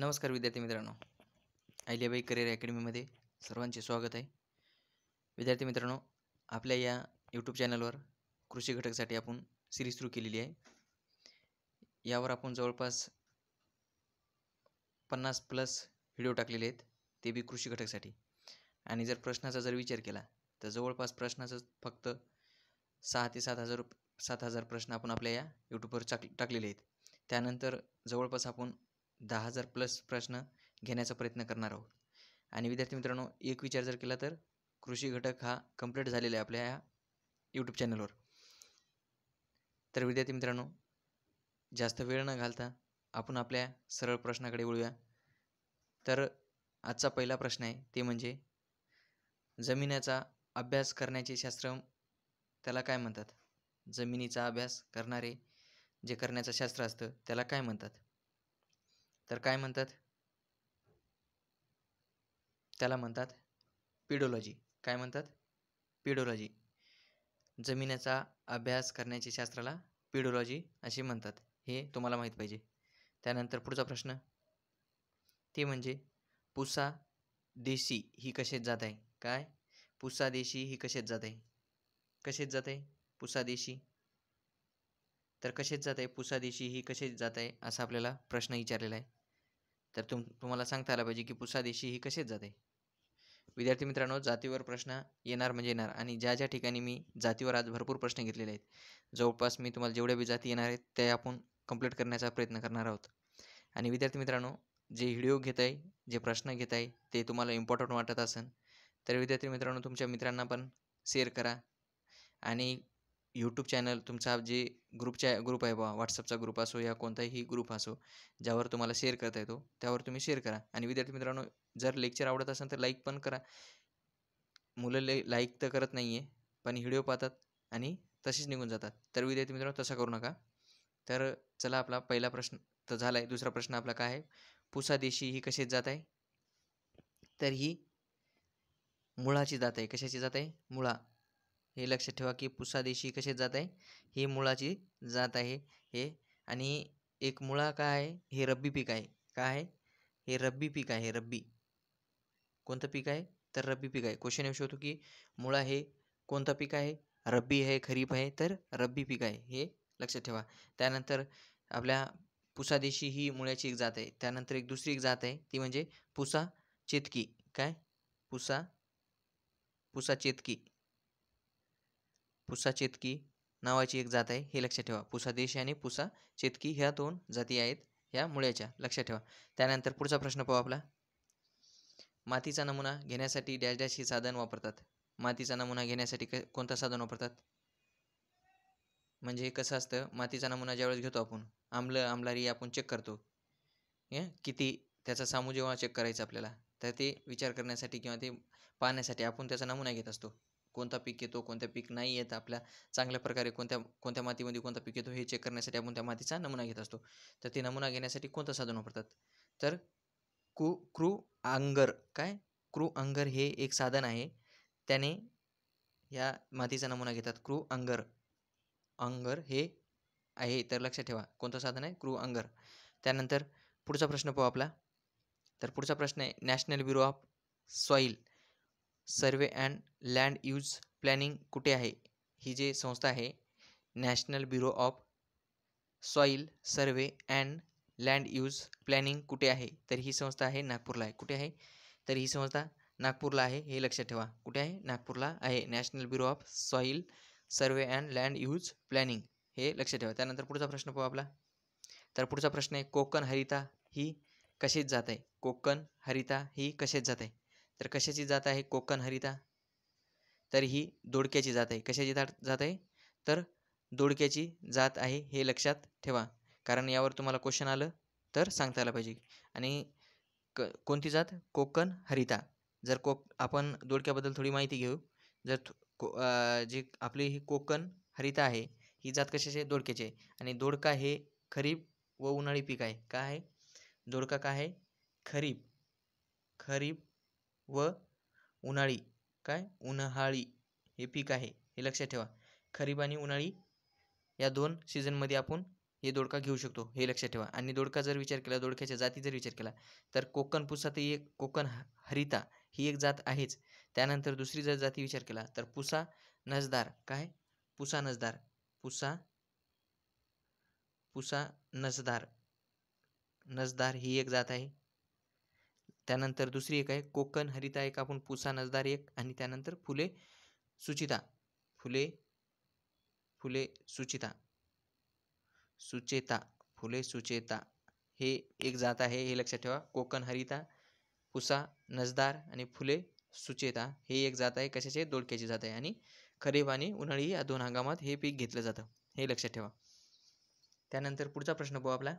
नमस्कार विद्यार्थी मित्रांनो, अहिल्याबाई करिअर अकॅडमीमध्ये सर्वांचे स्वागत आहे. विद्यार्थी मित्रांनो, आपल्या या यूट्यूब चॅनलवर कृषी घटकसाठी आपण सिरीज सुरू केलेली आहे. यावर आपण जवळपास 50+ व्हिडिओ टाकलेले आहेत, ते बी कृषी घटकसाठी. आणि जर प्रश्नाचा विचार केला तर जवळपास प्रश्नाचं फक्त 6 ते 7,000 प्रश्न आपण आपल्या या यूट्यूबवर टाकलेले आहेत. त्यानंतर जवळपास आपण 10,000+ प्रश्न घेण्याचा प्रयत्न करणार आहोत. आणि विद्यार्थी मित्रांनो, एक विचार जर केला तर कृषी घटक हा कंप्लीट झालेला आहे आपल्या या यूट्यूब चॅनलवर. तर विद्यार्थी मित्रांनो, जास्त वेळ न घालता आपण आपल्या सरळ प्रश्नाकडे वळूया. तर आजचा पहिला प्रश्न आहे, ते म्हणजे जमिनीचा अभ्यास करण्याचे शास्त्र त्याला काय म्हणतात? जमिनीचा अभ्यास करण्याचं शास्त्र असतं त्याला काय म्हणतात? तर काय म्हणतात? त्याला म्हणतात पीडोलॉजी. काय म्हणतात? पीडोलॉजी. जमिनीचा अभ्यास करण्याच्या शास्त्राला पीडोलॉजी असे म्हणतात, हे तुम्हाला माहीत पाहिजे. त्यानंतर पुढचा प्रश्न, ते म्हणजे पुसा देशी ही कशात जात आहे? काय? पुसा देशी ही कशात जात आहे? कशात जात आहे पुसा देशी? तर कशात जात आहे पुसा देशी ही कशात जात आहे असा आपल्याला प्रश्न विचारलेला आहे. तर तुम्हाला सांगता आला पाहिजे की पुसा देशी ही कशात जात आहे. विद्यार्थी मित्रांनो, जातीवर प्रश्न येणार म्हणजे येणार. आणि ज्या ठिकाणी मी जातीवर आज भरपूर प्रश्न घेतलेले आहेत, जवळपास मी तुम्हाला जेवढ्या बी जाती येणार आहेत ते आपण कंप्लीट करण्याचा प्रयत्न करणार आहोत. आणि विद्यार्थी मित्रांनो, जे व्हिडिओ घेत आहे, जे प्रश्न घेत आहे ते तुम्हाला इम्पॉर्टंट वाटत असेल तर विद्यार्थी मित्रांनो, तुमच्या मित्रांना पण शेअर करा. आणि यूट्यूब चॅनल तुमचा जे ग्रुप आहे बा, व्हॉट्सअपचा ग्रुप असो या कोणताही ग्रुप असो, ज्यावर तुम्हाला शेअर करता येतो त्यावर तुम्ही शेअर करा. आणि विद्यार्थी मित्रांनो, जर लेक्चर आवडत असेल तर लाईक पण करा. मुलं लाईक तर करत नाही आहे, पण व्हिडिओ पाहतात आणि तसेच निघून जातात. तर विद्यार्थी मित्रांनो, तसं करू नका. तर चला, आपला पहिला प्रश्न तर झाला आहे. दुसरा प्रश्न आपला काय आहे? पुसा देशी ही कशात जात आहे? तर ही मुळाची जात आहे. कशाची जात आहे? मुळा. हे लक्षात ठेवा की पुसा देशी कशात जात आहे? ही मुळाची जात आहे. हे आणि एक मुळा काय आहे? हे रब्बी पीक आहे. काय आहे? हे रब्बी पीक आहे. रब्बी. कोणतं पीक आहे? तर रब्बी पीक आहे. क्वेश्चन येऊ शकतो की मुळा हे कोणतं पीक आहे? रब्बी आहे, खरीप आहे? तर रब्बी पीक आहे, हे लक्षात ठेवा. त्यानंतर आपल्या पुसा देशी ही मुळ्याची एक जात आहे. त्यानंतर एक दुसरी एक जात आहे, ती म्हणजे पुसा चेतकी. काय? पुसा चेतकी. पुसा चेतकी नावाची एक जात आहे, हे लक्षात ठेवा. पुसा देशी आणि पुसा चेतकी ह्या 2 जाती आहेत ह्या मुळ्याच्या, लक्षात ठेवा. त्यानंतर पुढचा प्रश्न पाहू आपला. मातीचा नमुना घेण्यासाठी डॅश डॅश हे साधन वापरतात. मातीचा नमुना घेण्यासाठी कोणतं साधन वापरतात? म्हणजे कसं असतं, मातीचा नमुना ज्यावेळेस घेतो आपण, आम्लारी आपण चेक करतो, किती त्याचा सामू जेव्हा चेक करायचं आपल्याला, तर ते विचार करण्यासाठी किंवा ते पाहण्यासाठी आपण त्याचा नमुना घेत असतो. कोणता पीक येतो, कोणत्या पीक नाही येत, आपल्या चांगल्या प्रकारे कोणत्या मातीमध्ये कोणता पीक येतो हे चेक करण्यासाठी आपण त्या मातीचा नमुना घेत असतो. तर ते नमुना घेण्यासाठी कोणतं साधन वापरतात? तर क्रू अंगर. काय? क्रू अंगर हे एक साधन आहे, त्याने या मातीचा नमुना घेतात. क्रू अंगर हे आहे, तर लक्षात ठेवा कोणतं साधन आहे? क्रू अंगर. त्यानंतर पुढचा प्रश्न पाहू आपला. तर पुढचा प्रश्न आहे, national bureau of soil survey and land use planning कुठे आहे? ही जी संस्था आहे, national bureau of soil survey and land use planning कुठे आहे? तर ही संस्था आहे नागपूरला आहे. कुठे आहे? तर ही संस्था नागपूरला आहे, हे लक्षात ठेवा. कुठे आहे? नागपूरला आहे. National bureau of soil survey and land use planning, हे लक्षात ठेवा. त्यानंतर पुढचा प्रश्न पाहू आपला. तर पुढचा प्रश्न आहे, कोकण हरिता ही कशाची जात आहे? कोकण हरिता ही कशाची जात आहे? तर कशाची जात आहे कोकण हरिता? तर ही दोडक्याची जात आहे. कशाची जात आहे? तर दोडक्याची जात आहे, हे लक्षात ठेवा. कारण यावर तुम्हाला क्वेश्चन आलं तर सांगता आलं पाहिजे. आणि कोणती जात? कोकण हरिता. जर आपण दोडक्याबद्दल थोडी माहिती घेऊ. जर जी आपली ही कोकण हरिता आहे, ही जात कशाची आहे? दोडक्याची आहे. आणि दोडका हे खरीप व उन्हाळी पीक आहे. काय आहे? दोडका काय आहे? खरीप व उन्हाळी उन्हाळी हे पीक आहे, हे लक्षात ठेवा. खरीप आणि उन्हाळी या 2 सीझनमध्ये आपण हे दोडका घेऊ शकतो, हे लक्षात ठेवा. आणि दोडका जर विचार केला, दोडक्याच्या जाती जर विचार केला, तर कोकण पुसा ती एक कोकण हरिता ही एक जात आहेच. त्यानंतर दुसरी जर जाती विचार केला तर पुसा नसदार, काय पुसा नसदार, पुसा पुसा नसदार, नसदार ही एक जात आहे. त्यानंतर दुसरी एक आहे कोकण हरिता, एक आपण पुसा नसदार एक, आणि त्यानंतर फुले सुचिता, फुले फुले सुचिता सुचेता, फुले सुचेता हे एक जात आहे, हे लक्षात ठेवा. कोकण हरिता, पुसा नसदार आणि फुले सुचेता हे एक जात आहे. कशाचे? दोडक्याची जात आहे. आणि खरीप आणि उन्हाळी या 2 हंगामात हे पीक घेतलं जातं, हे लक्षात ठेवा. त्यानंतर पुढचा प्रश्न पाहू आपला.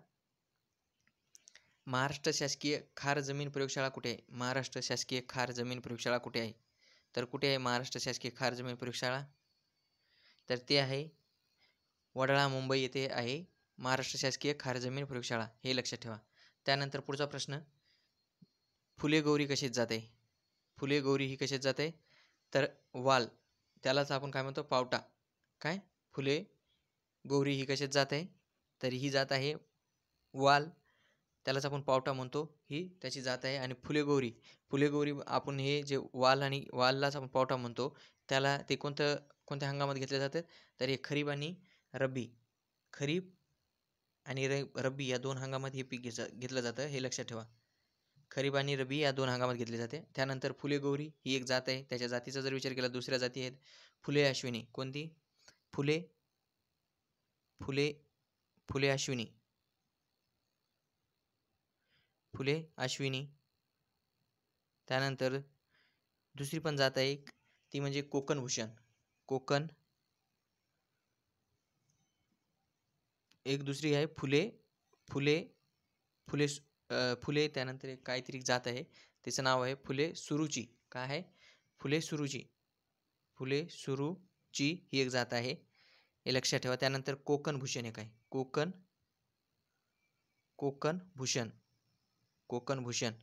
महाराष्ट्र शासकीय खार जमीन प्रयोगशाळा कुठे आहे? महाराष्ट्र शासकीय खार जमीन प्रयोगशाळा कुठे आहे? तर कुठे आहे महाराष्ट्र शासकीय खार जमीन प्रयोगशाळा? तर ते आहे वडाळा, मुंबई येथे आहे महाराष्ट्र शासकीय खार जमीन प्रयोगशाळा, हे लक्षात ठेवा. त्यानंतर पुढचा प्रश्न, फुले गौरी कशाची जात आहे? फुले गौरी ही कशाची जात आहे? तर वाल, त्यालाच आपण काय म्हणतो? पावटा. काय? फुले गौरी ही कशाची जात आहे? तर ही जात आहे वाल, त्यालाच आपण पावटा म्हणतो, ही त्याची जात आहे. आणि फुले गौरी आपण हे जे वाल आणि वाललाच आपण पावटा म्हणतो, त्याला ते कोणत्या हंगामात घेतले जातात? तर हे खरीप आणि रब्बी, खरीप आणि रब्बी या 2 हंगामात हे पीक घेतलं जातं, हे लक्षात ठेवा. खरीप आणि रब्बी या 2 हंगामात घेतले जाते. त्यानंतर फुले गौरी ही एक जात आहे. त्याच्या जातीचा जर विचार केला, दुसऱ्या जाती आहेत फुले अश्विनी. कोणती? फुले फुले फुले अश्विनी, फुले अश्विनी. त्यानंतर दुसरी पण जात आहे ती म्हणजे कोकण भूषण. कोकण, एक दुसरी आहे फुले फुले फुले फुले. त्यानंतर एक काहीतरी जात आहे, त्याचं नाव आहे फुले सुरुची. काय आहे? फुले सुरुची, फुले सुरुची ही एक जात आहे, हे लक्षात ठेवा. त्यानंतर कोकण भूषण एक आहे, कोकण भूषण, कोकण भूषण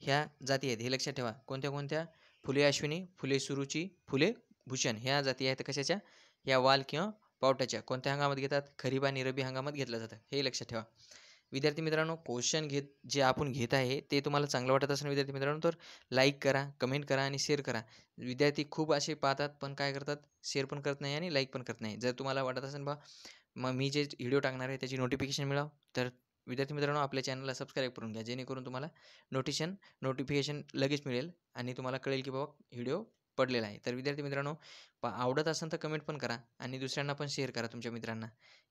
ह्या जाती आहेत, हे लक्षात ठेवा. कोणत्या कोणत्या? फुले अश्विनी, फुले सुरुची, फुले भूषण ह्या जाती आहेत. कशाच्या? या वाल किंवा पावट्याच्या. कोणत्या हंगामात घेतात? खरीप आणि रब्बी हंगामात घेतलं जातं, हे लक्षात ठेवा. विद्यार्थी मित्रांनो, क्वेश्चन जे आपण घेत आहे ते तुम्हाला चांगलं वाटत असेल विद्यार्थी मित्रांनो, तर लाईक करा, कमेंट करा आणि शेअर करा. विद्यार्थी खूप असे पाहतात पण काय करतात? शेअर पण करत नाही आणि लाईक पण करत नाही. जर तुम्हाला वाटत असेल बा मग मी जे व्हिडिओ टाकणार आहे त्याची नोटिफिकेशन मिळावं, तर विद्यार्थी मित्रांनो आपल्या चॅनलला सबस्क्राईब करून घ्या, जेणेकरून तुम्हाला नोटिफिकेशन लगेच मिळेल आणि तुम्हाला कळेल की बाबा व्हिडिओ पडलेला आहे. तर विद्यार्थी मित्रांनो, आवडत असेल तर कमेंट पण करा आणि दुसऱ्यांना पण शेअर करा तुमच्या मित्रांना.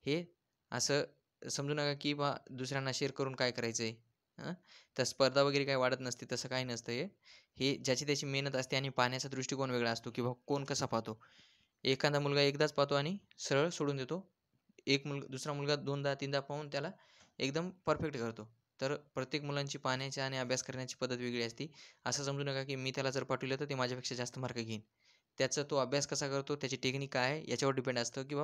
हे असं समजू नका की बा दुसऱ्यांना शेअर करून काय करायचं आहे, तर स्पर्धा वगैरे काही वाढत नसते, तसं काही नसतं. हे ज्याची त्याची मेहनत असते आणि पाहण्याचा दृष्टिकोन वेगळा असतो की बाबा कोण कसा पाहतो. एखादा मुलगा एकदाच पाहतो आणि सरळ सोडून देतो, दुसरा मुलगा 2दा 3दा पाहून त्याला एकदम परफेक्ट करतो. तर प्रत्येक मुलांची पाहण्याची आणि अभ्यास करण्याची पद्धत वेगळी असते. असं समजू नका की मी त्याला जर पाठवलं तर ते माझ्यापेक्षा जास्त मार्क घेईन. त्याचा तो अभ्यास कसा करतो, त्याची टेक्निक काय आहे याच्यावर डिपेंड असतं की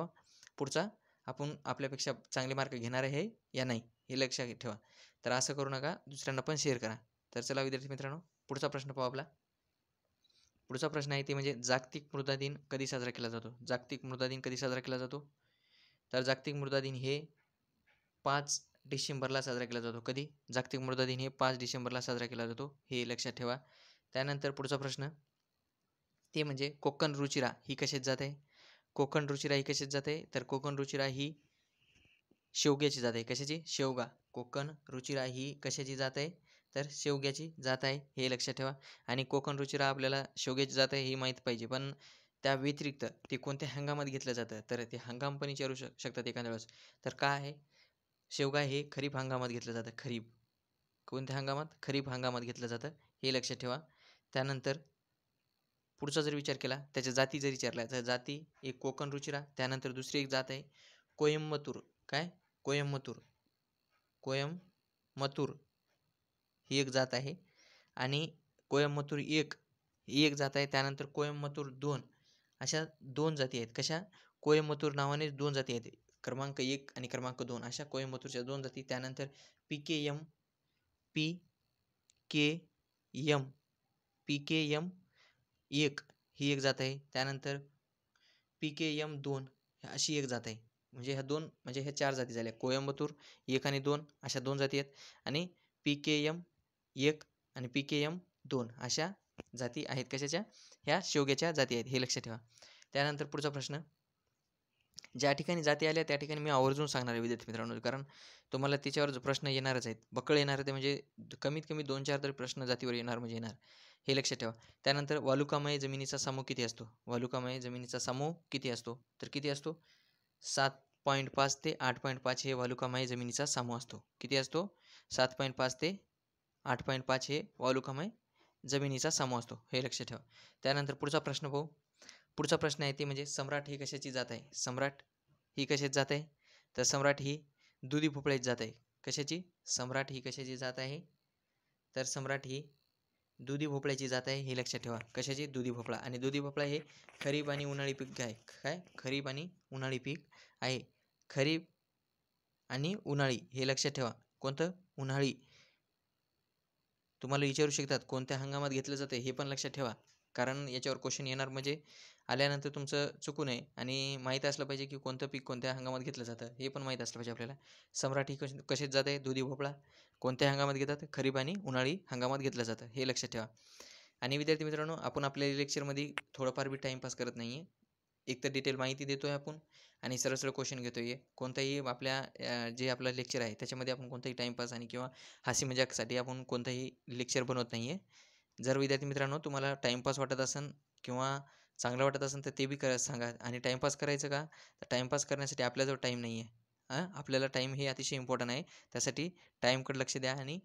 पुढचा आपण आपल्यापेक्षा चांगले मार्क घेणार आहे या नाही, हे लक्षात ठेवा. तर असं करू नका, दुसऱ्यांना पण शेअर करा. तर चला विद्यार्थी मित्रांनो, पुढचा प्रश्न पाहू आपला. पुढचा प्रश्न आहे ते म्हणजे जागतिक मृदा दिन कधी साजरा केला जातो? जागतिक मृदा दिन कधी साजरा केला जातो? तर जागतिक मृदा दिन हे 5 डिसेंबरला साजरा केला जातो. कधी? जागतिक मृदा दिन हे 5 डिसेंबरला साजरा केला जातो, हे लक्षात ठेवा. त्यानंतर पुढचा प्रश्न ते म्हणजे कोकण रुचिरा ही कशाची जात आहे? कोकण रुचिरा ही कशाची जात आहे? तर कोकण रुचिरा ही शेवग्याची जात आहे. कशाची? शेवगा. कोकण रुचिरा ही कशाची जात आहे? तर शेवग्याची जात आहे, हे लक्षात ठेवा. आणि कोकण रुचिरा आपल्याला शेवग्याची जात आहे हे माहीत पाहिजे, पण त्या व्यतिरिक्त ते कोणत्या हंगामात घेतलं जातं? तर ते हंगाम पण विचारू शकतात एखाद्या वेळेस. तर काय आहे? शेवगा हे खरीप हंगामात घेतलं जातं. खरीप. कोणत्या हंगामात? खरीप हंगामात घेतलं जातं, हे लक्षात ठेवा. त्यानंतर पुढचा जर विचार केला, त्याच्या जाती जर विचारल्या तर जाती एक कोकण रुचिरा, त्यानंतर दुसरी एक जात आहे कोयम्बतूर. काय? कोयम्बतूर. कोयम्बतूर ही एक जात आहे. आणि कोयम्बतूर एक ही एक जात आहे. त्यानंतर कोयम्बतूर 2 अशा 2 जाती आहेत. कशा? कोयम्बतूर नावाने 2 जाती आहेत. क्रमांक 1 आणि क्रमांक 2 अशा कोयम्बतूरच्या 2 जाती. त्यानंतर PKM PKM PKM 1 ही एक जात आहे. त्यानंतर PKM 2 अशी एक जात आहे. म्हणजे ह्या 2 म्हणजे ह्या 4 जाती झाल्या. कोइंबतूर 1 आणि 2 अशा 2 जाती आहेत आणि PKM 1 आणि PKM 2 अशा जाती आहेत. कशाच्या? ह्या शेवग्याच्या जाती आहेत, हे लक्षात ठेवा. त्यानंतर पुढचा प्रश्न, ज्या ठिकाणी जाती आल्या त्या ठिकाणी मी आवर्जून सांगणार आहे विद्यार्थी मित्रांनो, कारण तुम्हाला त्याच्यावर जो प्रश्न येणारच आहेत. बक्कळ येणार ते म्हणजे कमीत कमी 2-4 तरी प्रश्न जातीवर येणार म्हणजे येणार. हे लक्षात ठेवा. त्यानंतर वालुकामय जमिनीचा समूह किती असतो? वालुकामय जमिनीचा समूह किती असतो? तर किती असतो? 7.5 ते 8.5 हे वालुकामय जमिनीचा समूह असतो. किती असतो? 7.5 ते 8.5 हे वालुकामय जमिनीचा समूह असतो. हे लक्षात ठेवा. त्यानंतर पुढचा प्रश्न पाहू. पुढचा प्रश्न आहे ते म्हणजे सम्राट ही कशाची जात आहे? सम्राट ही कशाची जात आहे? तर सम्राट ही दुधी भोपळ्याची जात आहे. कशाची? सम्राट ही कशाची जात आहे? तर सम्राट ही दुधी भोपळ्याची जात आहे, हे लक्षात ठेवा. कशाची? दुधी भोपळा. आणि दुधी भोपळा हे खरीप आणि उन्हाळी पीक आहे. काय? खरीप आणि उन्हाळी पीक आहे. खरीप आणि उन्हाळी हे लक्षात ठेवा. कोणतं? उन्हाळी. तुम्हाला विचारू शकतात कोणत्या हंगामात घेतलं जातं हे पण लक्षात ठेवा. कारण याच्यावर क्वेश्चन येणार म्हणजे आल्यानंतर तुमचं चुकू नये आणि माहीत असलं पाहिजे की कोणतं पीक कोणत्या हंगामात घेतलं जातं हे पण माहीत असलं पाहिजे आपल्याला. सम्राट ही कशात जाते? दुधी भोपळा. कोणत्या हंगामात घेतात? खरीप आणि उन्हाळी हंगामात घेतलं जातं, हे लक्षात ठेवा. आणि विद्यार्थी मित्रांनो, आपण आपल्या लेक्चरमध्ये थोडंफार बी टाईमपास करत नाही आहे. एक तर डिटेल माहिती देतो आहे आपण आणि सरळ सरळ क्वेश्चन घेतो आहे. कोणताही आपल्या जे आपलं लेक्चर आहे त्याच्यामध्ये आपण कोणताही टाईमपास आणि किंवा हसी मजाकसाठी आपण कोणतंही लेक्चर बनवत नाही आहे. जर विद्यार्थी मित्रांनो तुम्हाला टाईमपास वाटत असेल किंवा चांगलं वाटत असेल तर ते बी सांगा. आणि टाईमपास करायचं का? तर टाईमपास करण्यासाठी आपल्याजवळ टाईम नाही आहे. आपल्याला टाईम हे अतिशय इम्पॉर्टंट आहे. त्यासाठी टाईमकडे लक्ष द्या आणि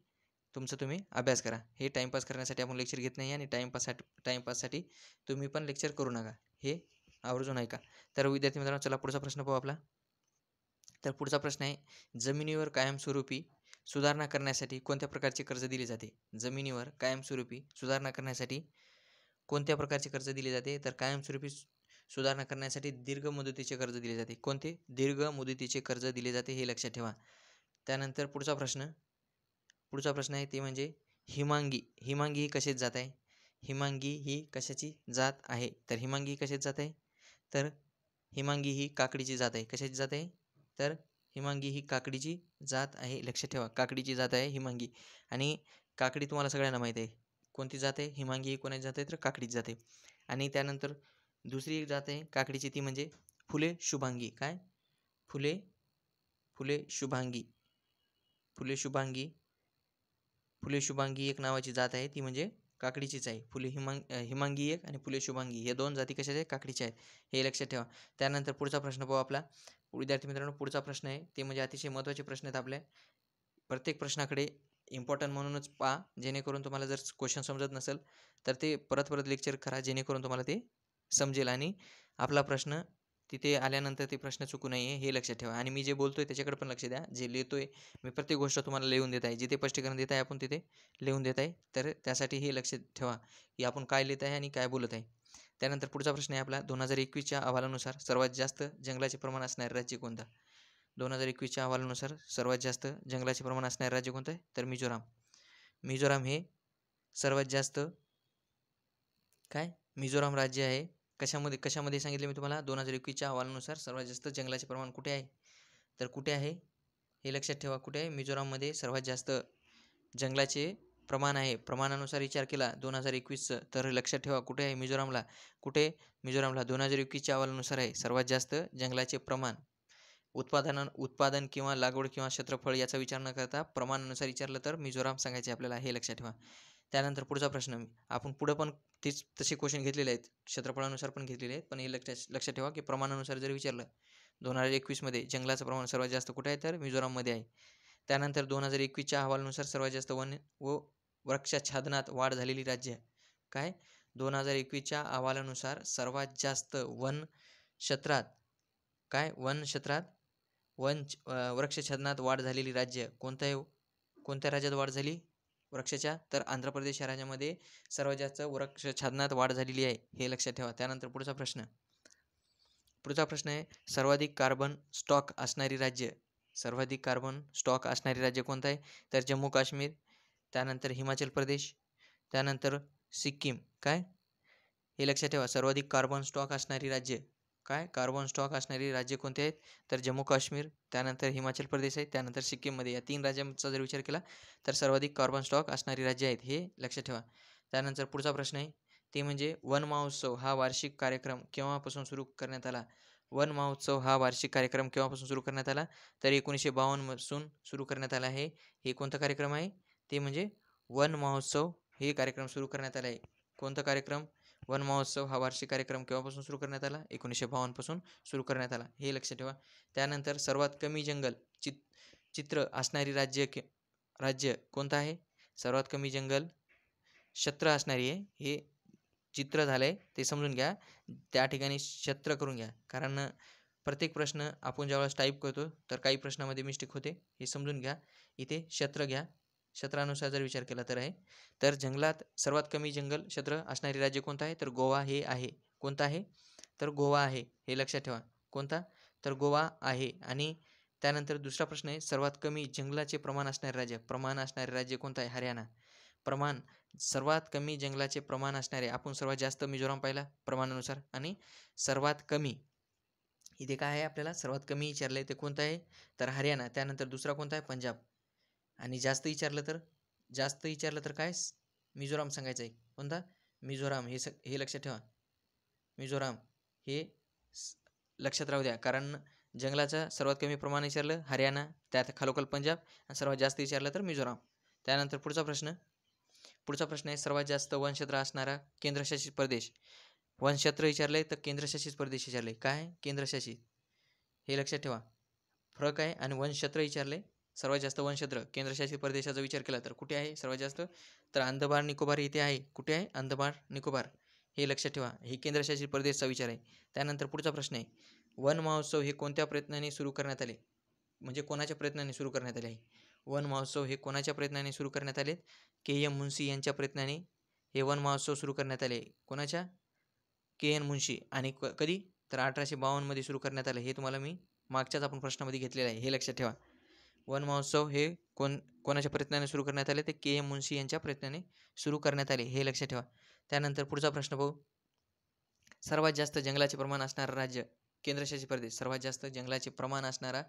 तुमचं तुम्ही अभ्यास करा. हे टाईमपास करण्यासाठी आपण लेक्चर घेत नाही आणि टाईमपाससाठी तुम्ही पण लेक्चर करू नका. हे आवर्जून ऐका. तर विद्यार्थी मित्रांनो, चला पुढचा प्रश्न पाहू आपला. तर पुढचा प्रश्न आहे, जमिनीवर कायमस्वरूपी सुधारणा करण्यासाठी कोणत्या प्रकारचे कर्ज दिले जाते? जमिनीवर कायमस्वरूपी सुधारणा करण्यासाठी कोणत्या प्रकारचे कर्ज दिले जाते? तर कायमस्वरूपी सुधारणा करण्यासाठी दीर्घ मुदतीचे कर्ज दिले जाते. कोणते? दीर्घ मुदतीचे कर्ज दिले जाते, हे लक्षात ठेवा. त्यानंतर पुढचा प्रश्न आहे ते म्हणजे हिमांगी. हिमांगी ही कशाची जात आहे? हिमांगी ही कशाची जात आहे? तर हिमांगी ही कशाची जात आहे? तर हिमांगी ही काकडीची जात आहे. कशाची जात आहे? तर हिमांगी ही काकडीची जात आहे. लक्षात ठेवा, काकडीची जात आहे हिमांगी. आणि काकडी तुम्हाला सगळ्यांना माहीत आहे. कोणती जात आहे? हिमांगी ही कोणाची जात आहे? तर काकडीची जात आहे. आणि त्यानंतर दुसरी एक जात आहे काकडीची, ती म्हणजे फुले शुभांगी. काय? फुले शुभांगी. फुले शुभांगी एक नावाची जात आहे, ती म्हणजे काकडीचीच आहे. हिमांगी एक आणि फुले शुभांगी हे 2 जाती कशाच्या आहेत? काकडीच्या आहेत, हे लक्षात ठेवा. त्यानंतर पुढचा प्रश्न पाहू आपला. विद्यार्थी मित्रांनो, पुढचा प्रश्न आहे ते म्हणजे अतिशय महत्त्वाचे प्रश्न आहेत आपल्या. प्रत्येक प्रश्नाकडे इम्पॉर्टंट म्हणूनच पहा, जेणेकरून तुम्हाला जर क्वेश्चन समजत नसेल तर ते परत लेक्चर करा, जेणेकरून तुम्हाला ते समजेल आणि आपला प्रश्न तिथे आल्यानंतर ते प्रश्न चुकू नये, हे लक्षात ठेवा. आणि मी जे बोलतोय त्याच्याकडे पण लक्ष द्या. जे लिहितोय मी प्रत्येक गोष्ट तुम्हाला लिहून देत आहे. जिथे स्पष्टीकरण देत आहे आपण तिथे लिहून देत आहे. तर त्यासाठी हे लक्षात ठेवा की आपण काय लिहित आहे आणि काय बोलत आहे. त्यानंतर पुढचा प्रश्न आहे आपला, 2021च्या अहवालानुसार सर्वात जास्त जंगलाचे प्रमाण असणारे राज्य कोणतं? 2021च्या अहवालानुसार सर्वात जास्त जंगलाचे प्रमाण असणारे राज्य कोणतं आहे? तर मिझोराम. मिझोराम हे सर्वात जास्त काय? मिझोराम राज्य आहे. कशामध्ये सांगितले मी तुम्हाला? 2021च्या अहवालानुसार सर्वात जास्त जंगलाचे प्रमाण कुठे आहे? तर कुठे आहे? हे लक्षात ठेवा. कुठे आहे? मिझोराममध्ये सर्वात जास्त जंगलाचे प्रमाण आहे. प्रमाणानुसार विचार केला 2021चं तर लक्षात ठेवा कुठे आहे? मिझोरामला. कुठे? मिझोरामला 2021च्या अहवालानुसार आहे सर्वात जास्त जंगलाचे प्रमाण. उत्पादन किंवा लागवड किंवा क्षेत्रफळ याचा विचार न करता प्रमाणानुसार विचारलं तर मिझोराम सांगायचे आपल्याला, हे लक्षात ठेवा. त्यानंतर पुढचा प्रश्न, आपण पुढं पण तसे क्वेश्चन घेतलेले आहेत, क्षेत्रफळानुसार पण घेतलेले आहेत, पण हे लक्षात ठेवा की प्रमाणानुसार जर विचारलं 2021मध्ये जंगलाचं प्रमाण सर्वात जास्त कुठे आहे? तर मिझोराममध्ये आहे. त्यानंतर 2021च्या अहवालानुसार सर्वात जास्त वन व वृक्षाच्छादनात वाढ झालेली राज्य काय? 2021च्या अहवालानुसार सर्वात जास्त वन क्षेत्रात काय? वन क्षेत्रात वृक्षछादनात वाढ झालेली राज्य कोणतं आहे? कोणत्या राज्यात वाढ झाली वृक्षाच्या? तर आंध्र प्रदेश या राज्यामध्ये सर्वात जास्त वृक्षछादनात वाढ झालेली आहे, हे लक्षात ठेवा. त्यानंतर पुढचा प्रश्न आहे, सर्वाधिक कार्बन स्टॉक असणारी राज्य. सर्वाधिक कार्बन स्टॉक असणारी राज्य कोणतं आहे? तर जम्मू काश्मीर, त्यानंतर हिमाचल प्रदेश, त्यानंतर सिक्कीम. काय? हे लक्षात ठेवा, सर्वाधिक कार्बन स्टॉक असणारी राज्य काय कार्बन स्टॉक असणारी राज्य कोणते आहेत? तर जम्मू काश्मीर, त्यानंतर हिमाचल प्रदेश आहे, त्यानंतर सिक्कीममध्ये. या 3 राज्यांचा जर विचार केला तर सर्वाधिक कार्बन स्टॉक असणारी राज्य आहेत, हे लक्षात ठेवा. त्यानंतर पुढचा प्रश्न आहे ते म्हणजे वन महोत्सव हा वार्षिक कार्यक्रम केव्हापासून सुरू करण्यात आला? वन महोत्सव हा वार्षिक कार्यक्रम केव्हापासून सुरू करण्यात आला? तर 1952 पासून सुरू करण्यात आला आहे. हे कोणता कार्यक्रम आहे? ते म्हणजे वन महोत्सव हे कार्यक्रम सुरू करण्यात आला आहे. कोणता कार्यक्रम? वन महोत्सव हा वार्षिक कार्यक्रम केव्हापासून सुरू करण्यात आला? 1952 पासून सुरू करण्यात आला, हे लक्षात ठेवा. त्यानंतर सर्वात कमी जंगल चित्र असणारी राज्य कोणतं आहे? सर्वात कमी जंगल क्षेत्र असणारी आहे. हे चित्र झालंय ते समजून घ्या. त्या ठिकाणी क्षेत्र करून घ्या, कारण प्रत्येक प्रश्न आपण ज्यावेळेस टाईप करतो तर काही प्रश्नामध्ये मिस्टेक होते, हे समजून घ्या. इथे क्षेत्र घ्या, क्षेत्रानुसार जर विचार केला तर आहे. तर जंगलात सर्वात कमी जंगल क्षेत्र असणारी राज्य कोणतं आहे? तर गोवा हे आहे. कोणतं आहे? तर गोवा आहे, हे लक्षात ठेवा. कोणता? तर गोवा आहे. आणि त्यानंतर दुसरा प्रश्न आहे सर्वात कमी जंगलाचे प्रमाण असणारे राज्य कोणतं आहे? हरियाणा. सर्वात कमी जंगलाचे प्रमाण असणारे, आपण सर्वात जास्त मिझोराम पाहिला प्रमाणानुसार, आणि सर्वात कमी इथे काय आहे आपल्याला? सर्वात कमी विचारलं आहे ते कोणतं आहे? तर हरियाणा. त्यानंतर दुसरा कोणता आहे? पंजाब. आणि जास्त विचारलं तर काय? मिझोराम सांगायचं आहे. कोणता? मिझोराम. हे लक्षात ठेवा. मिझोराम हे लक्षात राहू द्या, कारण जंगलाचं सर्वात कमी प्रमाण विचारलं हरियाणा, त्यात खालोखाल पंजाब, आणि सर्वात जास्त विचारलं तर मिझोराम. त्यानंतर पुढचा प्रश्न आहे सर्वात जास्त वनक्षेत्र असणारा केंद्रशासित प्रदेश. वनक्षेत्र विचारलंय तर केंद्रशासित प्रदेश विचारले. काय? केंद्रशासित, हे लक्षात ठेवा. फरक आहे. आणि वनक्षेत्र विचारले, सर्वात जास्त वनक्षेत्र केंद्रशासित प्रदेशाचा विचार केला तर कुठे आहे सर्वात जास्त? तर अंदमान निकोबार इथे आहे. कुठे आहे? अंदमान निकोबार, हे लक्षात ठेवा. हे केंद्रशासित प्रदेशचा विचार आहे. त्यानंतर पुढचा प्रश्न आहे वन महोत्सव हे कोणत्या प्रयत्नाने सुरू करण्यात आले? म्हणजे कोणाच्या प्रयत्नाने सुरू करण्यात आले आहे? वन महोत्सव हे कोणाच्या प्रयत्नाने सुरू करण्यात आले? के.एम. मुन्शी यांच्या प्रयत्नाने हे वन महोत्सव सुरू करण्यात आले. कोणाच्या? के.एन. मुन्शी. आणि कधी? तर 1852 मध्ये सुरू करण्यात आले. हे तुम्हाला मी मागच्याच आपण प्रश्नामध्ये घेतलेलं आहे, हे लक्षात ठेवा. वन महोत्सव हे कोणाच्या प्रयत्नाने सुरू करण्यात आले? ते के.एम. मुन्शी यांच्या प्रयत्नाने सुरू करण्यात आले, हे लक्षात ठेवा. त्यानंतर पुढचा प्रश्न पाहू. सर्वात जास्त जंगलाचे प्रमाण असणारा राज्य केंद्रशासित प्रदेश. सर्वात जास्त जंगलाचे प्रमाण असणारा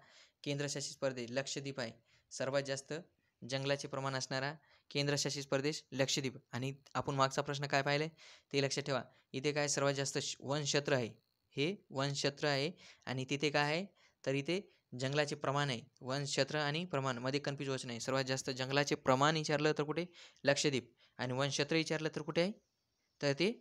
केंद्रशासित प्रदेश लक्षद्वीप आहे. सर्वात जास्त जंगलाचे प्रमाण असणारा केंद्रशासित प्रदेश लक्षद्वीप. आणि आपण मागचा प्रश्न काय पाहिले ते लक्षात ठेवा. इथे काय? सर्वात जास्त वनक्षेत्र आहे, हे वनक्षेत्र आहे. आणि तिथे काय आहे? तर इथे जंगलाचे प्रमाण आहे. वनक्षेत्र आणि प्रमाण मध्ये कन्फ्यूज व्हायचं नाही. सर्वात जास्त जंगलाचे प्रमाण विचारलं तर कुठे? लक्षद्वीप. आणि वनक्षेत्र विचारलं तर कुठे आहे? तर ते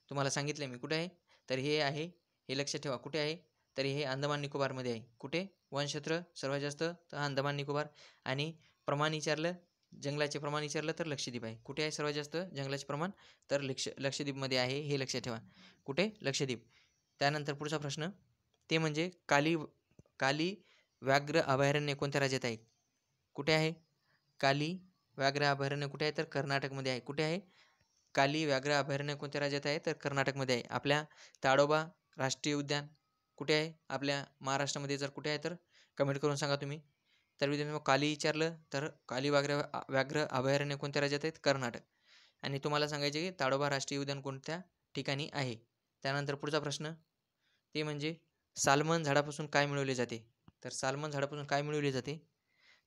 तुम्हाला सांगितलं मी कुठे आहे. तर हे आहे, हे लक्षात ठेवा. कुठे आहे? तर हे अंदमान निकोबारमध्ये आहे. कुठे? वनक्षेत्र सर्वात जास्त तर अंदमान निकोबार. आणि प्रमाण विचारलं, जंगलाचे प्रमाण विचारलं तर लक्षद्वीप आहे. कुठे आहे सर्वात जास्त जंगलाचे प्रमाण? तर लक्षद्वीपमध्ये आहे, हे लक्षात ठेवा. कुठे? लक्षद्वीप. त्यानंतर पुढचा प्रश्न ते म्हणजे काली व्याघ्र अभयारण्य कोणत्या राज्यात आहे? कुठे आहे? काली व्याघ्र अभयारण्य कुठे आहे? तर कर्नाटकमध्ये आहे. कुठे आहे? काली व्याघ्र अभयारण्य कोणत्या राज्यात आहे? तर कर्नाटकमध्ये आहे. आपल्या ताडोबा राष्ट्रीय उद्यान कुठे आहे? आपल्या महाराष्ट्रामध्ये जर कुठे आहे तर कमेंट करून सांगा तुम्ही. तर मित्रांनो, काली विचारलं तर काली व्याघ्र अभयारण्य कोणत्या राज्यात आहेत? कर्नाटक. आणि तुम्हाला सांगायचे की ताडोबा राष्ट्रीय उद्यान कोणत्या ठिकाणी आहे. त्यानंतर पुढचा प्रश्न ते म्हणजे सालमन झाडापासून काय मिळवले जाते? तर सालमन झाडापासून काय मिळवले जाते?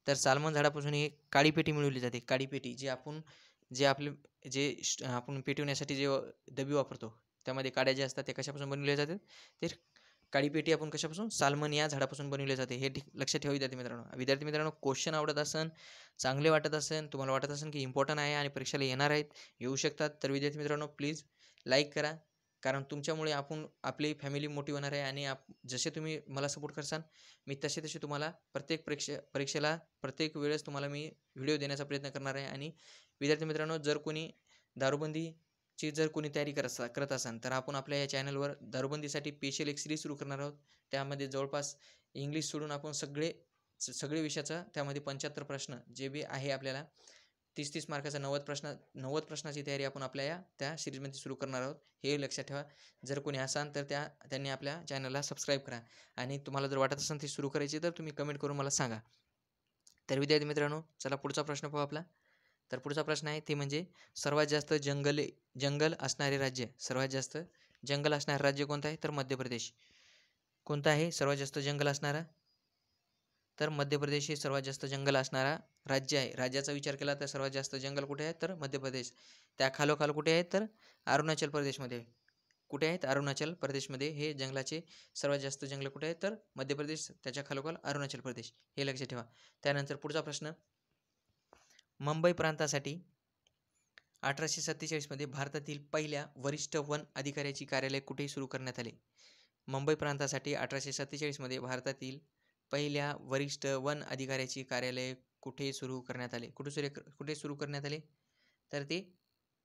तर सालमन झाडापासून ही काळी पेटी मिळवली जाते. काळी पेटी जे आपण पेटवण्यासाठी जे डबी वापरतो त्यामध्ये काड्या ज्या असतात त्या कशापासून बनवल्या जातात? तर काळी पेटी आपण कशापासून? सालमन या झाडापासून बनवले जाते. हे लक्षात ठेवा विद्यार्थी मित्रांनो. क्वेश्चन आवडत असेल, चांगले वाटत असेल, तुम्हाला वाटत असेल की इम्पॉर्टंट आहे आणि परीक्षेला येणार आहेत, येऊ शकतात, तर विद्यार्थी मित्रांनो प्लीज लाईक करा. कारण तुमच्यामुळे आपली फॅमिली मोठी होणार आहे. आणि जसे तुम्ही मला सपोर्ट करसाल मी तसे तुम्हाला प्रत्येक परीक्षेला प्रत्येक वेळेस तुम्हाला मी व्हिडिओ देण्याचा प्रयत्न करणार आहे. आणि विद्यार्थी मित्रांनो, जर कोणी दारूबंदीची तयारी करत असाल तर आपण आपल्या या चॅनलवर दारूबंदीसाठी स्पेशल एक सिरीज सुरू करणार आहोत. त्यामध्ये जवळपास इंग्लिश सोडून आपण सगळे विषयाचा त्यामध्ये 75 प्रश्न जे बी आहे आपल्याला 30 मार्काचा 90 प्रश्नाची तयारी आपण आपल्या त्या सिरीजमध्ये सुरू करणार आहोत. हे लक्षात ठेवा. जर कोणी असाल तर त्यांनी आपल्या चॅनलला सबस्क्राईब करा. आणि तुम्हाला जर वाटत असेल ती सुरू करायची तर तुम्ही कमेंट करून मला सांगा. तर विद्यार्थी मित्रांनो, चला पुढचा प्रश्न पाहू आपला. तर पुढचा प्रश्न आहे ते म्हणजे सर्वात जास्त जंगल असणारे राज्य. सर्वात जास्त जंगल असणारे राज्य कोणतं आहे? तर मध्य प्रदेश. कोणता आहे सर्वात जास्त जंगल असणारा? तर मध्य प्रदेश हे सर्वात जास्त जंगल असणारा राज्य आहे. राज्याचा विचार केला तर सर्वात जास्त जंगल कुठे आहे? तर मध्य प्रदेश. त्या खालोखाल कुठे आहे? तर अरुणाचल प्रदेशमध्ये. कुठे आहेत? अरुणाचल प्रदेशमध्ये हे जंगलाचे सर्वात जास्त जंगल कुठे आहेत? तर मध्य प्रदेश, त्याच्या खालोखाल अरुणाचल प्रदेश. हे लक्षात ठेवा. त्यानंतर पुढचा प्रश्न, मुंबई प्रांतासाठी 1847 मध्ये भारतातील पहिल्या वरिष्ठ वन अधिकाऱ्याची कार्यालय कुठे सुरू करण्यात आले? मुंबई प्रांतासाठी 1847 मध्ये भारतातील पहिल्या वरिष्ठ वन अधिकाऱ्याची कार्यालय कुठे सुरू करण्यात आले? कुठे सुरू करण्यात आले? तर ते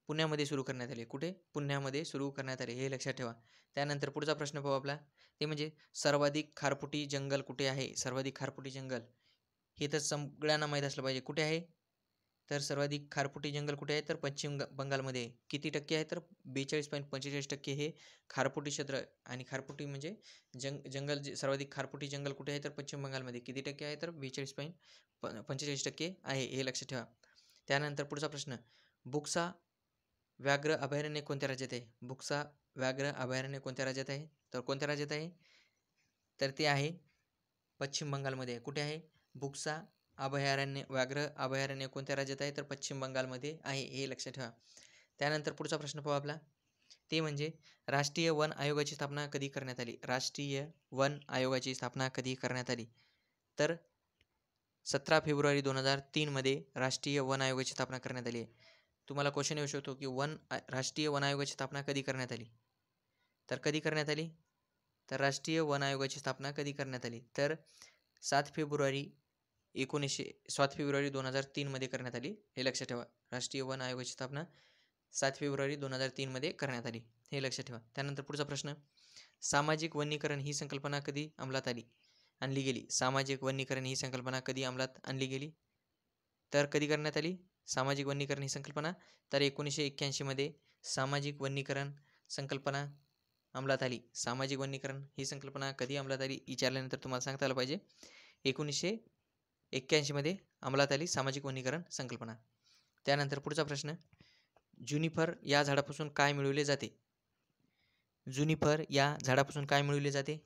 पुण्यामध्ये सुरू करण्यात आले. कुठे? पुण्यामध्ये सुरू करण्यात आले. हे लक्षात ठेवा. त्यानंतर पुढचा प्रश्न पाहू आपला, ते म्हणजे सर्वाधिक खारफुटी जंगल कुठे आहे? सर्वाधिक खारफुटी जंगल हे तर सगळ्यांना माहीत असलं पाहिजे. कुठे आहे? तर सर्वाधिक खारफुटी जंगल कुठे आहे? तर पश्चिम बंगालमध्ये आहे. किती टक्के आहे? तर 42.45% हे खारफुटी क्षेत्र. आणि खारफुटी म्हणजे जंगल जे सर्वाधिक खारफुटी जंगल कुठे आहे? तर पश्चिम बंगालमध्ये. किती टक्के आहे? तर 42.45% आहे. हे लक्षात ठेवा. त्यानंतर पुढचा प्रश्न, बुक्सा व्याघ्र अभयारण्य कोणत्या राज्यात आहे? बुक्सा व्याघ्र अभयारण्य कोणत्या राज्यात आहे? तर कोणत्या राज्यात आहे? तर ते आहे पश्चिम बंगालमध्ये. कुठे आहे? बुक्सा व्याघ्र अभयारण्य कोणत्या राज्यात आहे? तर पश्चिम बंगालमध्ये आहे. हे लक्षात ठेवा. त्यानंतर पुढचा प्रश्न पाहू आपला, ते म्हणजे राष्ट्रीय वन आयोगाची स्थापना कधी करण्यात आली? राष्ट्रीय वन आयोगाची स्थापना कधी करण्यात आली? तर 17 फेब्रुवारी 2003 मध्ये राष्ट्रीय वन आयोगाची स्थापना करण्यात आली आहे. तुम्हाला क्वेश्चन येऊ शकतो की राष्ट्रीय वन आयोगाची स्थापना कधी करण्यात आली? तर कधी करण्यात आली? तर राष्ट्रीय वन आयोगाची स्थापना कधी करण्यात आली? तर 7 फेब्रुवारी 2003 मध्ये करण्यात आली. हे लक्षात ठेवा. राष्ट्रीय वन आयोगाची स्थापना 7 फेब्रुवारी 2003 मध्ये करण्यात आली. हे लक्षात ठेवा. त्यानंतर पुढचा प्रश्न, सामाजिक वनीकरण ही संकल्पना कधी अंमलात आणली गेली? सामाजिक वनीकरण ही संकल्पना कधी अंमलात आणली गेली? तर कधी करण्यात आली सामाजिक वनीकरण ही संकल्पना? तर 1981 मध्ये सामाजिक वनीकरण संकल्पना अंमलात आली. सामाजिक वनीकरण ही संकल्पना कधी अंमलात आली विचारल्यानंतर तुम्हाला सांगता आलं पाहिजे. 1981 मध्ये अंमलात आली सामाजिक वनीकरण संकल्पना. त्यानंतर पुढचा प्रश्न, ज्युनिपर या झाडापासून काय मिळवले जाते? ज्युनिपर या झाडापासून काय मिळवले जाते?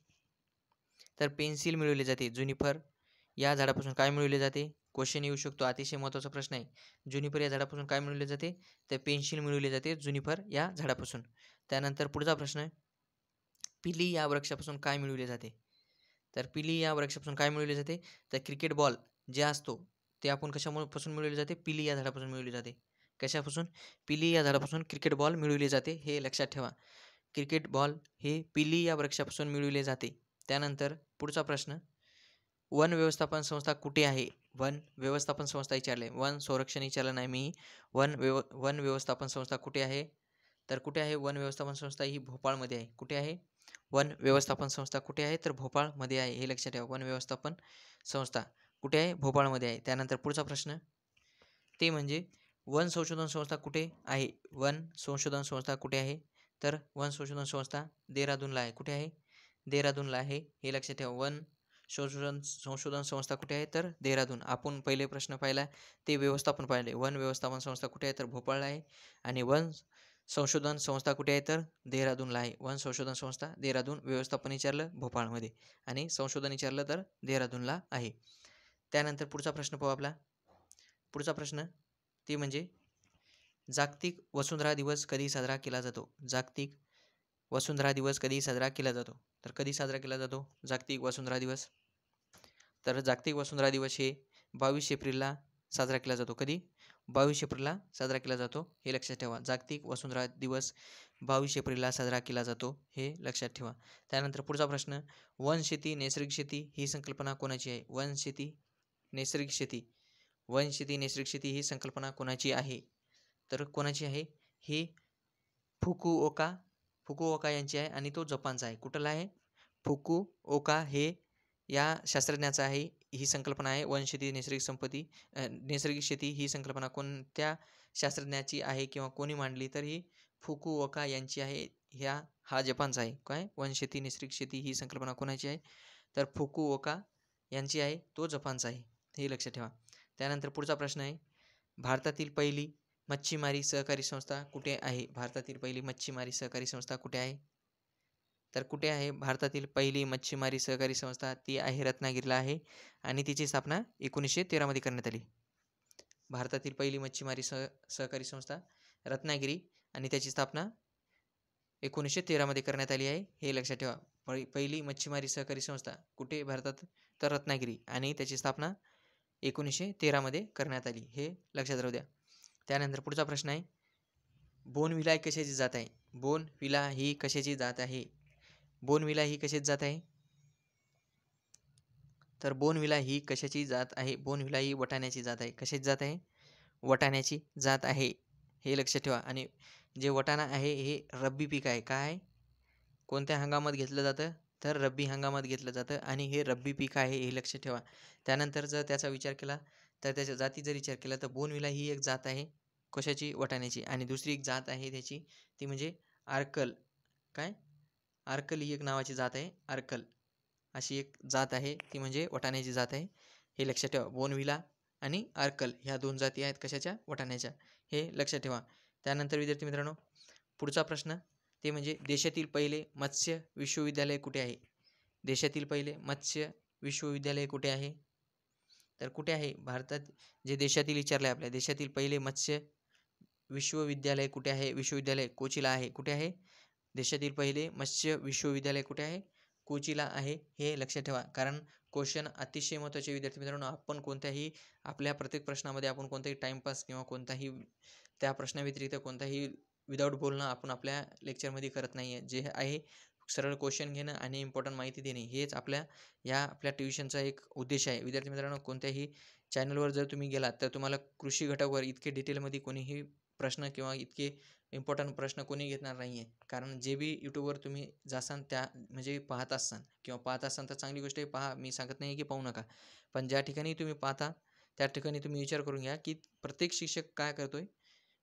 तर पेन्सिल मिळवले जाते. ज्युनिपर या झाडापासून काय मिळवले जाते? क्वेश्चन येऊ शकतो. अतिशय महत्त्वाचा प्रश्न आहे. ज्युनिपर या झाडापासून काय मिळवले जाते? तर पेन्सिल मिळवले जाते ज्युनिपर या झाडापासून. त्यानंतर पुढचा प्रश्न, पिली या वृक्षापासून काय मिळवले जाते? तर पिली या वृक्षापासून काय मिळवले जाते? तर क्रिकेट बॉल जे असतो ते आपण कशापासून मिळवले जाते? पिली या झाडापासून मिळवले जाते. कशापासून? पिली या झाडापासून क्रिकेट बॉल मिळवले जाते. हे लक्षात ठेवा. क्रिकेट बॉल हे पिली या वृक्षापासून मिळवले जाते. त्यानंतर पुढचा प्रश्न, वन व्यवस्थापन संस्था कुठे आहे? वन व्यवस्थापन संस्था विचारले. वन संरक्षण विचारलं नाही मी. वन व्यवस्थापन संस्था कुठे आहे? तर कुठे आहे वन व्यवस्थापन संस्था? ही भोपाळमध्ये आहे. कुठे आहे वन व्यवस्थापन संस्था? कुठे आहे? तर भोपाळमध्ये आहे. हे लक्षात ठेवा. वन व्यवस्थापन संस्था कुठे आहे? भोपाळमध्ये आहे. त्यानंतर पुढचा प्रश्न, ते म्हणजे वन संशोधन संस्था कुठे आहे? वन संशोधन संस्था कुठे आहे? तर वन संशोधन संस्था देहरादूनला आहे. कुठे आहे? देहरादूनला आहे. हे लक्षात ठेवा. वन संशोधन संस्था कुठे आहे? तर देहरादून. आपण पहिले प्रश्न पाहिला ते व्यवस्थापन पाहिले. वन व्यवस्थापन संस्था कुठे आहे? तर भोपाळला आहे. आणि वन संशोधन संस्था कुठे आहे? तर देहरादूनला आहे. वन संशोधन संस्था देहरादून. व्यवस्थापन विचारलं भोपाळमध्ये आणि संशोधन विचारलं तर देहरादूनला आहे. त्यानंतर पुढचा प्रश्न पाहू आपला. पुढचा प्रश्न, ते म्हणजे जागतिक वसुंधरा दिवस कधी साजरा केला जातो? जागतिक वसुंधरा दिवस कधी साजरा केला जातो? तर कधी साजरा केला जातो जागतिक वसुंधरा दिवस? तर जागतिक वसुंधरा दिवस हे 22 एप्रिलला साजरा केला जातो. कधी? 22 एप्रिलला साजरा केला जातो. हे लक्षात ठेवा. जागतिक वसुंधरा दिवस 22 एप्रिलला साजरा केला जातो. हे लक्षात ठेवा. त्यानंतर पुढचा प्रश्न, वन शेती नैसर्गिक शेती ही संकल्पना कोणाची आहे? वन शेती नैसर्गिक शेती. वन शेती नैसर्गिक शेती ही संकल्पना कोणाची आहे? तर कोणाची आहे? ही फुकुओका यांची आहे आणि तो जपानचा आहे. कुठला आहे? फुकुओका हे या शास्त्रज्ञाचा आहे. ही संकल्पना आहे वन शेती नैसर्गिक शेती ही संकल्पना कोणत्या शास्त्रज्ञाची आहे किंवा कोणी मांडली? तर ही फुकुओका यांची आहे. हा जपानचा आहे. काय? वन शेती नैसर्गिक शेती ही संकल्पना कोणाची आहे? तर फुकुओका यांची आहे. तो जपानचा आहे. हे लक्षात ठेवा. त्यानंतर पुढचा प्रश्न आहे, भारतातील पहिली मच्छीमारी सहकारी संस्था कुठे आहे? भारतातील पहिली मच्छीमारी सहकारी संस्था कुठे आहे? तर कुठे आहे भारतातील पहिली मच्छीमारी सहकारी संस्था? ती आहे रत्नागिरीला आहे आणि तिची स्थापना 1913 मध्ये करण्यात आली. भारतातील पहिली मच्छीमारी सहकारी संस्था रत्नागिरी आणि त्याची स्थापना 1913 मध्ये करण्यात आली आहे, हे लक्षात ठेवा. पहिली मच्छीमारी सहकारी संस्था कुठे भारतात? तर रत्नागिरी आणि त्याची स्थापना 1913 मध्ये करण्यात आली, हे लक्षात राहू द्या. त्यानंतर पुढचा प्रश्न आहे, बोनविला ही कशाची जात आहे? बोनविला ही कशाची जात आहे? बोनविला ही कशाची जात आहे? तर बोनविला ही कशाची जात आहे? बोनविला ही वटाण्याची जात आहे. कशाची जात आहे? वटाण्याची जात आहे, हे लक्षात ठेवा. आणि जे वटाणा आहे हे रब्बी पीक आहे. काय? कोणत्या हंगामात घेतलं जातं? तर रब्बी हंगामात घेतलं जातं आणि हे रब्बी पीक आहे, हे लक्षात ठेवा. त्यानंतर जर त्याचा विचार केला तर त्याच्या जाती जर विचार केला तर बोनविला ही एक जात आहे कशाची? वटाण्याची. आणि दुसरी एक जात आहे त्याची, ती म्हणजे आर्कल. काय? आर्कल ही एक नावाची जात आहे. आर्कल अशी एक जात आहे, ती म्हणजे वटाण्याची जात आहे, हे लक्षात ठेवा. बोनविला आणि आर्कल ह्या दोन जाती आहेत कशाच्या? वटाण्याच्या, हे लक्षात ठेवा. त्यानंतर विद्यार्थी मित्रांनो पुढचा प्रश्न ते म्हणजे देशातील पहिले मत्स्य विश्वविद्यालय कुठे आहे? देशातील पहिले मत्स्य विश्वविद्यालय कुठे आहे? तर कुठे आहे? भारतात जे देशातील विचारले आपल्या देशातील पहिले मत्स्य विश्वविद्यालय कुठे आहे? विश्वविद्यालय कोचीला आहे. कुठे आहे? देशातील पहिले मत्स्य विश्वविद्यालय कुठे आहे? कोचीला आहे, हे लक्षात ठेवा. कारण क्वेश्चन अतिशय महत्त्वाचे विद्यार्थी मित्रांनो. आपण कोणत्याही आपल्या प्रत्येक प्रश्नामध्ये आपण कोणताही टाइमपास किंवा कोणताही त्या प्रश्नाव्यतिरिक्त कोणताही विदाऊट बोलणं आपण आपल्या लेक्चरमध्ये करत नाही आहे. जे आहे सरळ क्वेश्चन घेणं आणि इम्पॉर्टंट माहिती देणे, हेच आपल्या ट्युशनचा एक उद्देश आहे. विद्यार्थी मित्रांनो कोणत्याही चॅनलवर जर तुम्ही गेलात तर तुम्हाला कृषी घटकवर इतके डिटेलमध्ये कोणीही प्रश्न किंवा इतके इम्पॉर्टंट प्रश्न कोणी घेणार नाही आहे. कारण जे बी यूट्यूबवर तुम्ही जासान त्या म्हणजे पाहत असाल किंवा पाहत असाल तर चांगली गोष्ट आहे, पहा. मी सांगत नाही की पाहू नका. पण ज्या ठिकाणी तुम्ही पाहता त्या ठिकाणी तुम्ही विचार करून घ्या की प्रत्येक शिक्षक काय करतोय.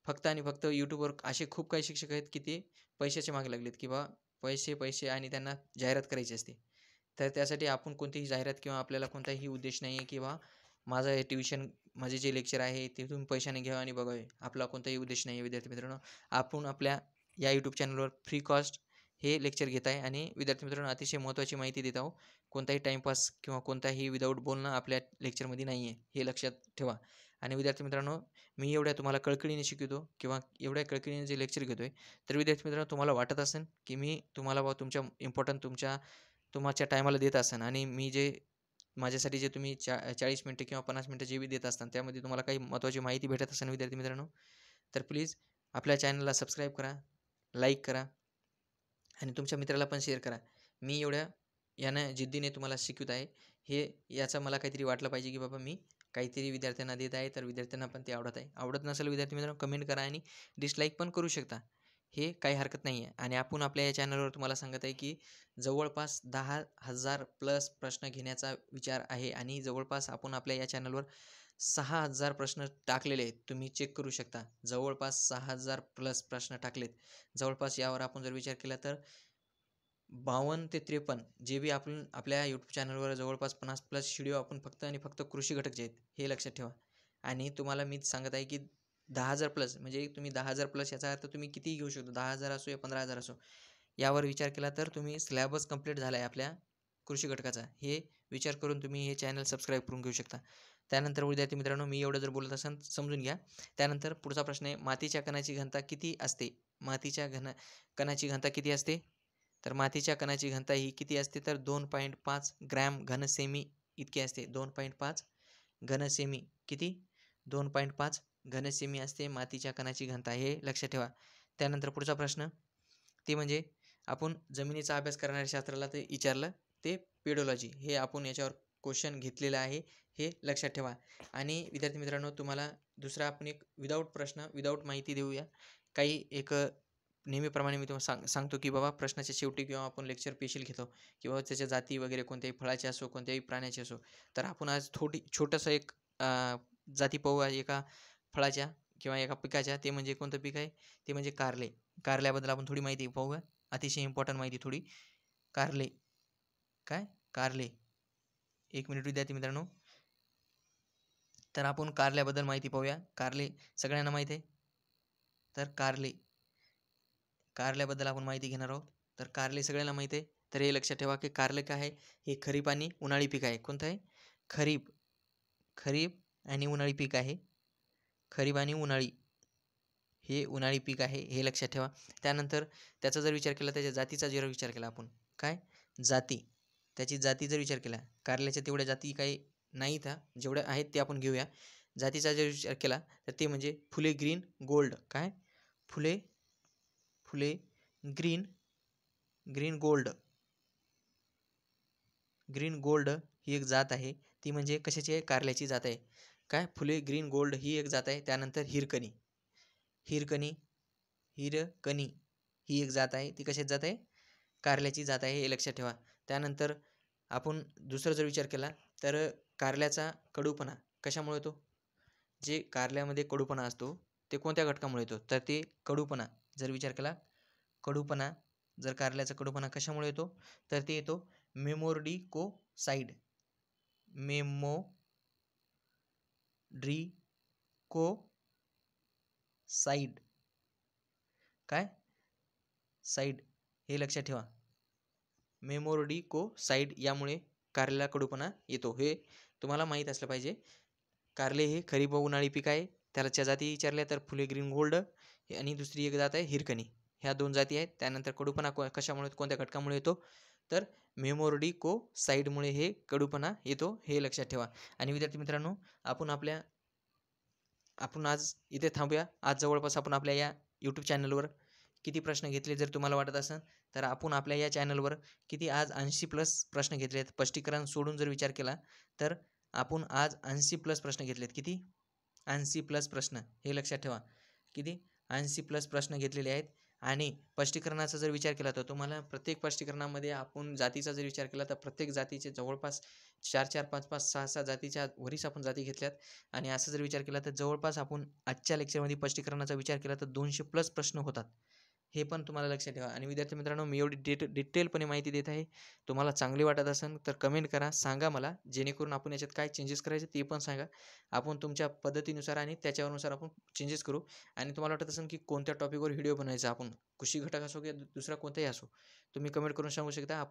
फक्त आणि फक्त यूट्यूबवर असे खूप काही शिक्षक आहेत की ते पैशाच्या मागे लागलेत की बा पैसे आणि त्यांना जाहिरात करायची असते. तर त्यासाठी आपण कोणतीही जाहिरात किंवा आपल्याला कोणताही उद्देश नाही आहे किंवा माझं हे ट्युशन माझे जे लेक्चर आहे ते तुम्ही पैशाने घ्यावे आणि बघावे, आपला कोणताही उद्देश नाही आहे. विद्यार्थी मित्रांनो आपण आपल्या या यूट्यूब चॅनलवर फ्री कॉस्ट हे लेक्चर घेत आहे आणि विद्यार्थी मित्रांनो अतिशय महत्त्वाची माहिती देत आहो. कोणताही टाईमपास किंवा कोणताही विदाऊट बोलणं आपल्या लेक्चरमध्ये नाही आहे, हे लक्षात ठेवा. आणि विद्यार्थी मित्रांनो मी एवढ्या तुम्हाला कळकळीने शिकवतो किंवा एवढ्या कळकळीने जे लेक्चर घेतो आहे, तर विद्यार्थी मित्रांनो तुम्हाला वाटत असेल की मी तुम्हाला तुमच्या इम्पॉर्टंट तुमच्या टायमाला देत असेल आणि मी जे माझ्यासाठी जे तुम्ही 40 मिनिटं किंवा 50 मिनिटं जे बी देत असताल त्यामध्ये तुम्हाला काही महत्त्वाची माहिती भेटत असेल विद्यार्थी मित्रांनो, तर प्लीज आपल्या चॅनलला सबस्क्राईब करा, लाईक करा आणि तुमच्या मित्राला पण शेअर करा. मी एवढ्या यानं जिद्दीने तुम्हाला शिकवत आहे, हे याचा मला काहीतरी वाटलं पाहिजे की बाबा मी काहीतरी विद्यार्थ्यांना देत आहे, तर विद्यार्थ्यांना पण ते आवडत आहे. आवडत नसेल विद्यार्थी मित्रांनो कमेंट करा आणि डिसलाईक पण करू शकता, हे काही हरकत नाही आहे. आणि आपण आपल्या या चॅनलवर तुम्हाला सांगत आहे की जवळपास 10,000 प्लस प्रश्न घेण्याचा विचार आहे आणि जवळपास आपण आपल्या या चॅनलवर 6,000 प्रश्न टाकलेले आहेत. तुम्ही चेक करू शकता. जवळपास 6,000 प्लस प्रश्न टाकलेत. जवळपास यावर आपण जर विचार केला तर 52 ते 53 जे बी आपण आपल्या यूट्यूब चॅनलवर जवळपास 50 प्लस व्हिडिओ आपण फक्त आणि फक्त कृषी घटकचे आहेत, हे लक्षात ठेवा. आणि तुम्हाला मी सांगत आहे की 10,000 प्लस म्हणजे तुम्ही 10,000 प्लस याचा अर्थ तुम्ही कितीही घेऊ शकता. 10,000 असो या 15,000 असो. यावर विचार केला तर तुम्ही सिलॅबस कंप्लीट झाला आहे आपल्या कृषी घटकाचा, हे विचार करून तुम्ही हे चॅनल सबस्क्राईब करून घेऊ शकता. त्यानंतर विद्यार्थी मित्रांनो मी एवढं जर बोलत असेल समजून घ्या. त्यानंतर पुढचा प्रश्न आहे, मातीच्या कणाची घनता किती असते? मातीच्या कणाची घनता किती असते? तर मातीच्या कणाची घनता ही किती असते? तर 2.5 ग्रॅम घनसेमी इतकी असते. 2.5 घनसेमी किती? 2.5 घनसेमी असते मातीच्या कणाची घनता, हे लक्षात ठेवा. त्यानंतर पुढचा प्रश्न ते म्हणजे आपण जमिनीचा अभ्यास करणाऱ्या शास्त्राला ते विचारलं, ते पेडोलॉजी, हे आपण याच्यावर क्वेश्चन घेतलेलं आहे, हे लक्षात ठेवा. आणि विद्यार्थी मित्रांनो तुम्हाला दुसरा आपण एक विदाऊट माहिती देऊया. काही एक नेहमीप्रमाणे मी तुम्हाला सांगतो की बाबा प्रश्नाच्या शेवटी किंवा आपण लेक्चर स्पेशल घेतो किंवा त्याच्या जाती वगैरे कोणत्याही फळाचे असो कोणत्याही प्राण्याचे असो, तर आपण आज छोटंसं एक जाती पाहूया एका फळाच्या किंवा एका पिकाच्या. ते म्हणजे कोणतं पीक आहे? ते म्हणजे कारले. कारल्याबद्दल आपण थोडी माहिती पाहूया, अतिशय इम्पॉर्टंट माहिती थोडी. कारले. काय? कारले. एक मिनिट विद्यार्थी मित्रांनो. तर आपण कारल्याबद्दल माहिती पाहूया. कारले सगळ्यांना माहीत आहे. तर कारल्याबद्दल आपण माहिती घेणार आहोत. तर कारले सगळ्यांना माहीत आहे. तर हे लक्षात ठेवा की कारले काय आहे, हे खरीप आणि उन्हाळी पीक आहे. कोणतं आहे? खरीप खरीप आणि उन्हाळी पीक आहे. खरीप आणि उन्हाळी हे उन्हाळी पीक आहे, हे लक्षात ठेवा. त्यानंतर त्याचा जर विचार केला, त्याच्या जातीचा जर विचार केला आपण, काय जाती, त्याची जाती जर विचार केला, कारल्याच्या तेवढ्या जाती काही नाहीत हा, जेवढ्या आहेत ते आपण घेऊया. जातीचा जर विचार केला तर ते म्हणजे फुले ग्रीन गोल्ड. काय? Phule Phule green green gold green gold ही एक जात आहे. ती म्हणजे कशाची आहे? कारल्याची जात आहे. काय? फुले ग्रीन गोल्ड ही एक जात आहे. त्यानंतर हिरकणी हिरकणी हिरकणी ही एक जात आहे. ती कशाची जात आहे? कारल्याची जात आहे, हे लक्षात ठेवा. त्यानंतर आपण दुसरा जर विचार केला तर कारल्याचा कडूपणा कशामुळे येतो? जे कारल्यामध्ये कडूपणा असतो ते कोणत्या घटकामुळे येतो? तर ते कडूपणा जर विचार केला, कडूपणा जर कारल्याचा कडूपणा कशामुळे येतो? तर ते येतो मेमोर्डिकोसाइड मेमोड्रिकोसाइड काय? साइड हे लक्षात ठेवा. मेमोर्डिकोसाइड यामुळे कारल्याला कडूपणा येतो, हे तुम्हाला माहीत असलं पाहिजे. कारले हे खरीप व उन्हाळी पीक आहे. त्याच्या जाती विचारल्या तर फुले ग्रीन गोल्ड आणि दुसरी एक जात आहे हिरकणी. ह्या 2 जाती आहेत. त्यानंतर कडूपणा कशामुळे, कोणत्या घटकामुळे येतो? तर मेमोर्डिकोसाइडमुळे हे कडूपणा येतो, हे लक्षात ठेवा. आणि विद्यार्थी मित्रांनो, आपण आज इथे थांबूया. आज जवळपास आपण आपल्या या यूट्यूब चॅनलवर किती प्रश्न घेतले जर तुम्हाला वाटत असेल तर आपण आपल्या या चॅनलवर किती आज 80+ प्रश्न घेतले आहेत. स्पष्टीकरण सोडून जर विचार केला तर आपण आज 80+ प्रश्न घेतलेत. किती? 80+ प्रश्न, हे लक्षात ठेवा. किती? 80+ प्रश्न घेतलेले आहेत. आणि स्पष्टीकरणाचा जर विचार केला तर तुम्हाला प्रत्येक स्पष्टीकरणामध्ये आपण जातीचा जर विचार केला तर प्रत्येक जातीचे जवळपास 4-4, 5-5, 6-6 जातीच्या वरीच आपण जाती घेतल्यात. आणि असं जर विचार केला तर जवळपास आपण आजच्या लेक्चरमध्ये स्पष्टीकरणाचा विचार केला तर 200+ प्रश्न होतात, हे पण तुम्हाला लक्षात ठेवा. आणि विद्यार्थी मित्रांनो, मी एवढी डिटेलपणे माहिती देत आहे. तुम्हाला चांगली वाटत असेल तर कमेंट करा, सांगा मला, जेणेकरून आपण याच्यात काय चेंजेस करायचे ते पण सांगा. आपण तुमच्या पद्धतीनुसार आणि त्याच्यानुसार आपण चेंजेस करू. आणि तुम्हाला वाटत असेल की कोणत्या टॉपिकवर व्हिडिओ बनायचा, आपण कृषी घटक असो किंवा दुसरा कोणताही असो, तुम्ही कमेंट करून सांगू शकता.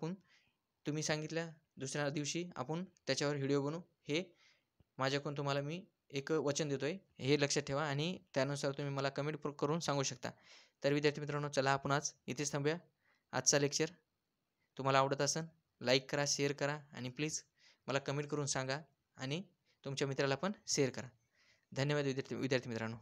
तुम्ही सांगितल्या दुसऱ्या दिवशी आपण त्याच्यावर व्हिडिओ बनवू, हे माझ्याकडून तुम्हाला मी एक वचन देतोय, हे लक्षात ठेवा. आणि त्यानुसार तुम्ही मला कमेंट करून सांगू शकता. तर विद्यार्थी मित्रांनो, चला आपण आज इथेच थांबूया. आजचा लेक्चर तुम्हाला आवडत असेल लाईक करा, शेअर करा आणि प्लीज मला कमेंट करून सांगा आणि तुमच्या मित्राला पण शेअर करा. धन्यवाद विद्यार्थी मित्रांनो.